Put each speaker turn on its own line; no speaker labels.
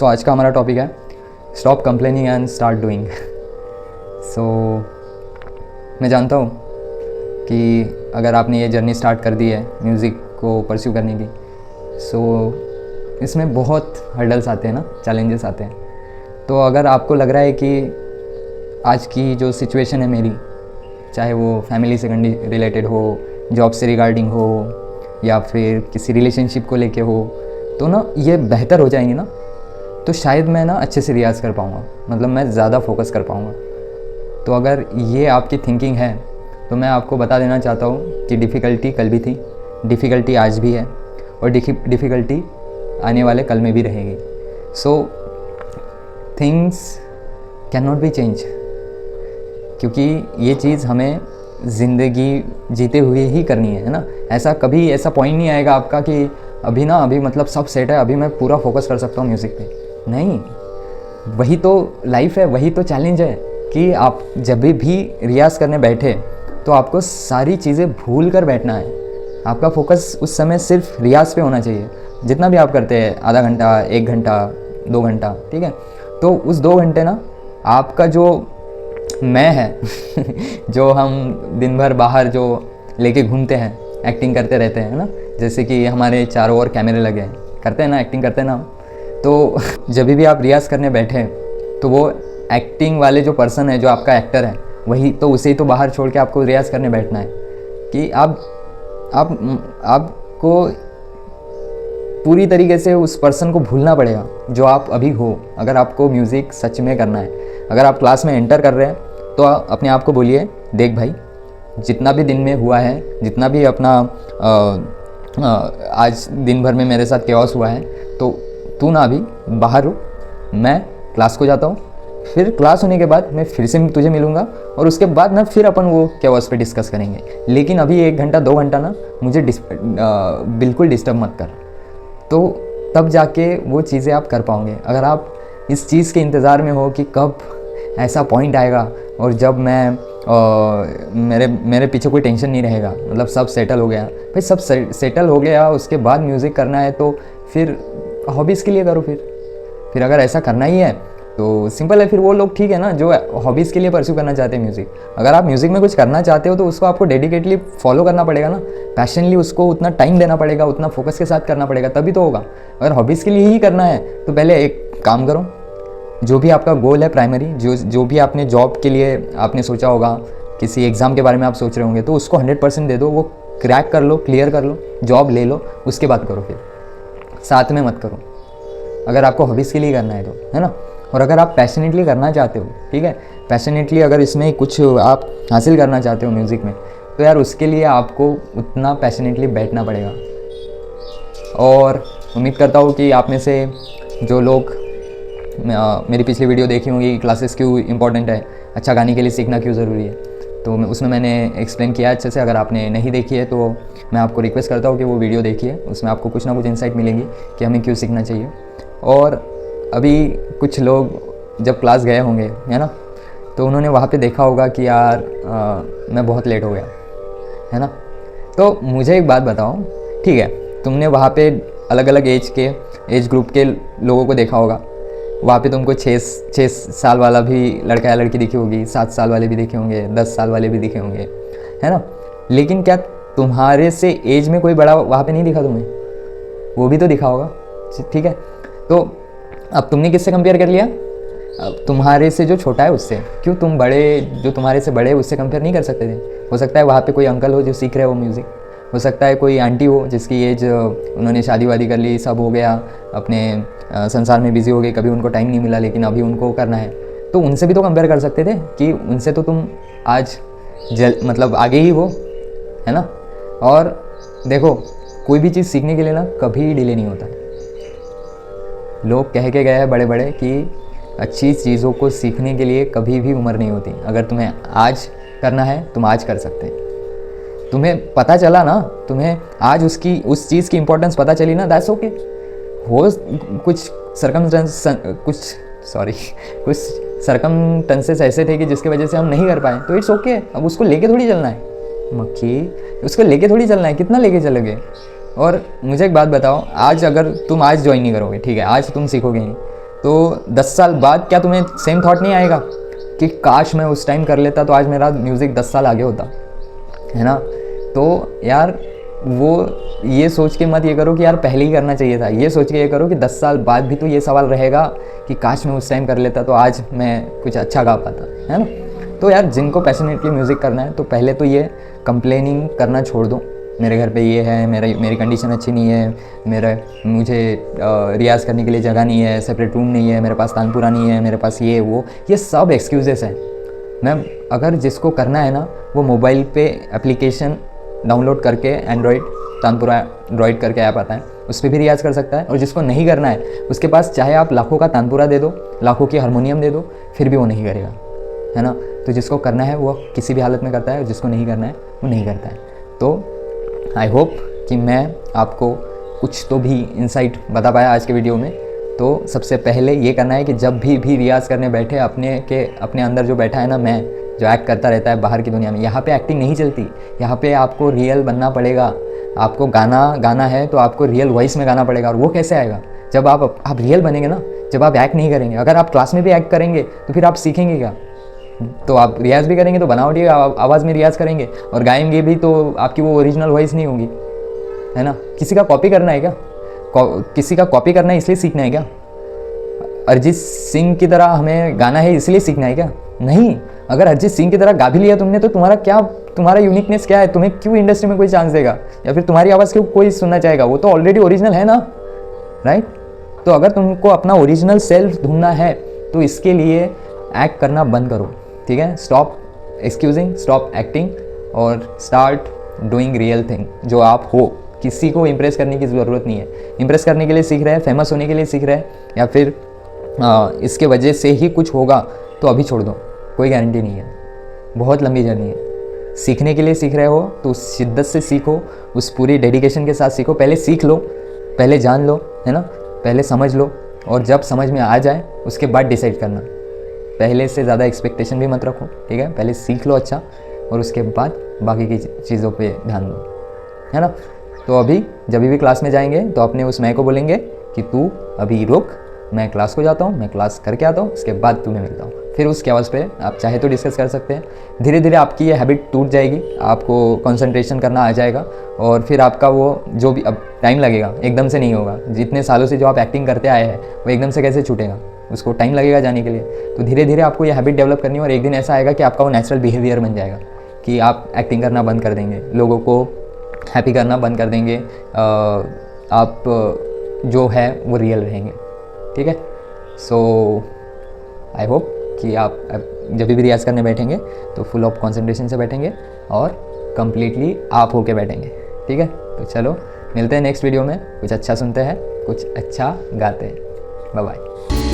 सो आज का हमारा टॉपिक है stop complaining and start doing. So मैं जानता हूँ कि अगर आपने ये जर्नी स्टार्ट कर दी है म्यूज़िक को परस्यू करने की, सो इसमें बहुत हर्डल्स आते हैं ना, चैलेंजेस आते हैं। तो अगर आपको लग रहा है कि आज की जो सिचुएशन है मेरी, चाहे वो फैमिली से रिलेटेड हो, जॉब से रिगार्डिंग हो, या फिर किसी रिलेशनशिप को लेके हो, तो ना ये बेहतर हो जाएंगी ना, तो शायद मैं ना अच्छे से रियाज़ कर पाऊँगा, मतलब मैं ज़्यादा फोकस कर पाऊँगा। तो अगर ये आपकी थिंकिंग है तो मैं आपको बता देना चाहता हूँ कि डिफ़िकल्टी कल भी थी, डिफ़िकल्टी आज भी है, और डिफ़िकल्टी आने वाले कल में भी रहेगी। So things can not be change, क्योंकि ये चीज़ हमें ज़िंदगी जीते हुए ही करनी है ना। ऐसा कभी ऐसा पॉइंट नहीं आएगा आपका कि अभी मतलब सब सेट है, अभी मैं पूरा फोकस कर सकता हूँ म्यूज़िक पे। नहीं, वही तो लाइफ है, वही तो चैलेंज है कि आप जब भी रियाज़ करने बैठे तो आपको सारी चीज़ें भूल कर बैठना है। आपका फोकस उस समय सिर्फ रियाज़ पे होना चाहिए। जितना भी आप करते हैं, आधा घंटा, 1 घंटा, 2 घंटा, ठीक है, तो उस 2 घंटे ना आपका जो मैं है जो हम दिन भर बाहर जो लेके घूमते हैं, एक्टिंग करते रहते हैं ना, जैसे कि हमारे चारों ओर कैमरे लगे हैं, करते हैं ना, एक्टिंग करते हैं ना। तो जब भी आप रियाज़ करने बैठे तो वो एक्टिंग वाले जो पर्सन है, जो आपका एक्टर है, वही तो, उसे ही तो बाहर छोड़ के आपको रियाज़ करने बैठना है कि आपको पूरी तरीके से उस पर्सन को भूलना पड़ेगा जो आप अभी हो। अगर आपको म्यूज़िक सच में करना है, अगर आप क्लास में एंटर कर रहे हैं तो अपने आप को बोलिए, देख भाई, जितना भी दिन में हुआ है, जितना भी अपना आज दिन भर में मेरे साथ केओस हुआ है, तो तू ना अभी बाहर रुक, मैं क्लास को जाता हूँ, फिर क्लास होने के बाद मैं फिर से तुझे मिलूँगा और उसके बाद ना फिर अपन वो केओस पे डिस्कस करेंगे। लेकिन अभी 1 घंटा 2 घंटा ना मुझे बिल्कुल डिस्टर्ब मत कर। तो तब जाके वो चीज़ें आप कर पाओगे। अगर आप इस चीज़ के इंतज़ार में हो कि कब ऐसा पॉइंट आएगा और जब मेरे पीछे कोई टेंशन नहीं रहेगा, मतलब सब सेटल हो गया, भाई सब सेटल हो गया, उसके बाद म्यूज़िक करना है तो फिर हॉबीज़ के लिए करो। फिर अगर ऐसा करना ही है तो सिंपल है, फिर वो लोग ठीक है ना जो हॉबीज़ के लिए परस्यू करना चाहते हैं म्यूज़िक। अगर आप म्यूज़िक में कुछ करना चाहते हो तो उसको आपको डेडिकेटली फॉलो करना पड़ेगा ना, पैशनली उसको उतना टाइम देना पड़ेगा, उतना फोकस के साथ करना पड़ेगा, तभी तो होगा। अगर हॉबीज़ के लिए ही करना है तो पहले एक काम करो, जो भी आपका गोल है प्राइमरी, जो भी आपने जॉब के लिए आपने सोचा होगा, किसी एग्ज़ाम के बारे में आप सोच रहे होंगे, तो उसको 100% दे दो, वो क्रैक कर लो, क्लियर कर लो, जॉब ले लो, उसके बाद करो। फिर साथ में मत करो, अगर आपको हॉबीज़ के लिए करना है तो, है ना। और अगर आप पैशनेटली करना चाहते हो, ठीक है, पैशनेटली अगर इसमें कुछ आप हासिल करना चाहते हो म्यूज़िक में, तो यार उसके लिए आपको उतना पैशनेटली बैठना पड़ेगा। और उम्मीद करता हूँ कि आप में से जो लोग मेरी पिछली वीडियो देखी होंगी, क्लासेस क्यों इंपॉर्टेंट है, अच्छा गाने के लिए सीखना क्यों ज़रूरी है, तो उसमें मैंने एक्सप्लेन किया अच्छे से। अगर आपने नहीं देखी है तो मैं आपको रिक्वेस्ट करता हूँ कि वो वीडियो देखिए, उसमें आपको कुछ ना कुछ इंसाइट मिलेंगी कि हमें क्यों सीखना चाहिए। और अभी कुछ लोग जब क्लास गए होंगे, है ना, तो उन्होंने वहाँ पे देखा होगा कि यार मैं बहुत लेट हो गया, है ना। तो मुझे एक बात बताओ, ठीक है, तुमने वहाँ पे अलग अलग एज ग्रुप के लोगों को देखा होगा। वहाँ पे तुमको 6 साल वाला भी लड़का या लड़की दिखी होगी, 7 साल वाले भी दिखे होंगे, 10 साल वाले भी दिखे होंगे, है ना। लेकिन क्या तुम्हारे से एज में कोई बड़ा वहाँ पे नहीं दिखा तुम्हें? वो भी तो दिखा होगा, ठीक है। तो अब तुमने किससे कंपेयर कर लिया? अब तुम्हारे से जो छोटा है उससे। क्यों तुम बड़े, जो तुम्हारे से बड़े उससे कंपेयर नहीं कर सकते थे? हो सकता है वहाँ पे कोई अंकल हो जो सीख रहे हो म्यूज़िक, हो सकता है कोई आंटी हो जिसकी एज, उन्होंने शादी वादी कर ली, सब हो गया, अपने संसार में बिज़ी हो गए, कभी उनको टाइम नहीं मिला, लेकिन अभी उनको करना है, तो उनसे भी तो कंपेयर कर सकते थे कि उनसे तो तुम आज मतलब आगे ही हो, है ना। और देखो, कोई भी चीज़ सीखने के लिए ना कभी डिले नहीं होता। लोग कह के गए हैं बड़े बड़े कि अच्छी चीज़ों को सीखने के लिए कभी भी उम्र नहीं होती। अगर तुम्हें आज करना है तुम आज कर सकते हैं। तुम्हें पता चला ना, तुम्हें आज उस चीज़ की इम्पोर्टेंस पता चली ना, दैट्स ओके। हो कुछ सरकमस्टेंसेस ऐसे थे कि जिसकी वजह से हम नहीं कर पाए, तो इट्स ओके। अब उसको लेके थोड़ी चलना है मक्खी, उसको लेके थोड़ी चलना है, कितना लेके चलोगे। और मुझे एक बात बताओ, आज अगर तुम आज ज्वाइन नहीं करोगे, ठीक है, आज तुम सीखोगे नहीं, तो 10 साल बाद क्या तुम्हें सेम थॉट नहीं आएगा कि काश मैं उस टाइम कर लेता तो आज मेरा म्यूज़िक 10 साल आगे होता, है ना? तो यार वो ये सोच के मत ये करो कि यार पहले ही करना चाहिए था, ये सोच के ये करो कि 10 साल बाद भी तो ये सवाल रहेगा कि काश मैं उस टाइम कर लेता तो आज मैं कुछ अच्छा गा पाता, है ना? तो यार जिनको पैशनेटली म्यूज़िक करना है तो पहले तो ये कंप्लेनिंग करना छोड़ दो, मेरे घर पे ये है, मेरी कंडीशन अच्छी नहीं है, मुझे रियाज़ करने के लिए जगह नहीं है, सेपरेट रूम नहीं है, मेरे पास तानपुरा नहीं है, मेरे पास ये वो, ये सब एक्सक्यूज़ेस हैं। मैं अगर जिसको करना है ना वो मोबाइल पे एप्लीकेशन डाउनलोड करके एंड्रॉयड तानपुरा एंड्रॉयड करके ऐप आता है, उस पर भी रियाज़ कर सकता है। और जिसको नहीं करना है उसके पास चाहे आप लाखों का तानपुरा दे दो, लाखों की हारमोनियम दे दो, फिर भी वो नहीं करेगा, है ना? तो जिसको करना है वो किसी भी हालत में करता है, और जिसको नहीं करना है वो नहीं करता है। तो आई होप कि मैं आपको कुछ तो भी इंसाइट बता पाया आज के वीडियो में। तो सबसे पहले ये करना है कि जब भी रियाज़ करने बैठे, अपने अंदर जो बैठा है ना मैं, जो एक्ट करता रहता है बाहर की दुनिया में, यहाँ पे एक्टिंग नहीं चलती, यहाँ पे आपको रियल बनना पड़ेगा। आपको गाना है तो आपको रियल वॉइस में गाना पड़ेगा। और वो कैसे आएगा? जब आप रियल बनेंगे ना, जब आप एक्ट नहीं करेंगे। अगर आप क्लास में भी एक्ट करेंगे तो फिर आप सीखेंगे क्या? तो आप रियाज़ भी करेंगे तो बनावटी आवाज़ में रियाज़ करेंगे, और गाएंगे भी तो आपकी वो ओरिजिनल वॉइस नहीं होगी, है ना? किसी का कॉपी करना है क्या? किसी का कॉपी करना है इसलिए सीखना है क्या? अरिजीत सिंह की तरह हमें गाना है इसलिए सीखना है क्या? नहीं। अगर अरिजीत सिंह की तरह गा भी लिया तुमने तो तुम्हारा यूनिकनेस क्या है? तुम्हें क्यों इंडस्ट्री में कोई चांस देगा, या फिर तुम्हारी आवाज़ क्यों कोई सुनना चाहेगा? वो तो ऑलरेडी ओरिजिनल है ना, राइट? तो अगर तुमको अपना ओरिजिनल सेल्फ ढूंढना है तो इसके लिए एक्ट करना बंद करो, ठीक है? स्टॉप एक्सक्यूजिंग, स्टॉप एक्टिंग, और स्टार्ट डूइंग रियल थिंग जो आप हो। किसी को इम्प्रेस करने की ज़रूरत नहीं है। इम्प्रेस करने के लिए सीख रहे हैं, फेमस होने के लिए सीख रहे हैं, या फिर इसके वजह से ही कुछ होगा तो अभी छोड़ दो, कोई गारंटी नहीं है। बहुत लंबी जर्नी है। सीखने के लिए सीख रहे हो तो उस शिद्दत से सीखो, उस पूरी डेडिकेशन के साथ सीखो। पहले सीख लो, पहले जान लो, है ना? पहले समझ लो, और जब समझ में आ जाए उसके बाद डिसाइड करना। पहले से ज़्यादा एक्सपेक्टेशन भी मत रखो, ठीक है? पहले सीख लो अच्छा, और उसके बाद बाकी की चीज़ों पे ध्यान दो, है ना? तो अभी जब भी क्लास में जाएंगे तो अपने उस मैं को बोलेंगे कि तू अभी रुक, मैं क्लास को जाता हूँ, मैं क्लास करके आता हूँ, उसके बाद तुम्हें मिलता हूँ। फिर उसके आवाज़ पे आप चाहे तो डिस्कस कर सकते हैं। धीरे धीरे आपकी ये हैबिट टूट जाएगी, आपको कंसंट्रेशन करना आ जाएगा, और फिर आपका वो जो भी, अब टाइम लगेगा, एकदम से नहीं होगा। जितने सालों से जो आप एक्टिंग करते आए हैं वो एकदम से कैसे छूटेगा? उसको टाइम लगेगा जाने के लिए। तो धीरे धीरे आपको ये हैबिट डेवलप करनी है, और एक दिन ऐसा आएगा कि आपका वो नेचुरल बिहेवियर बन जाएगा कि आप एक्टिंग करना बंद कर देंगे, लोगों को हैप्पी करना बंद कर देंगे, आप जो है वो रियल रहेंगे, ठीक है? सो आई होप कि आप जब भी रियाज़ करने बैठेंगे तो फुल ऑफ कंसंट्रेशन से बैठेंगे और कंप्लीटली आप होके बैठेंगे, ठीक है? तो चलो मिलते हैं नेक्स्ट वीडियो में। कुछ अच्छा सुनते हैं, कुछ अच्छा गाते हैं। Bye bye.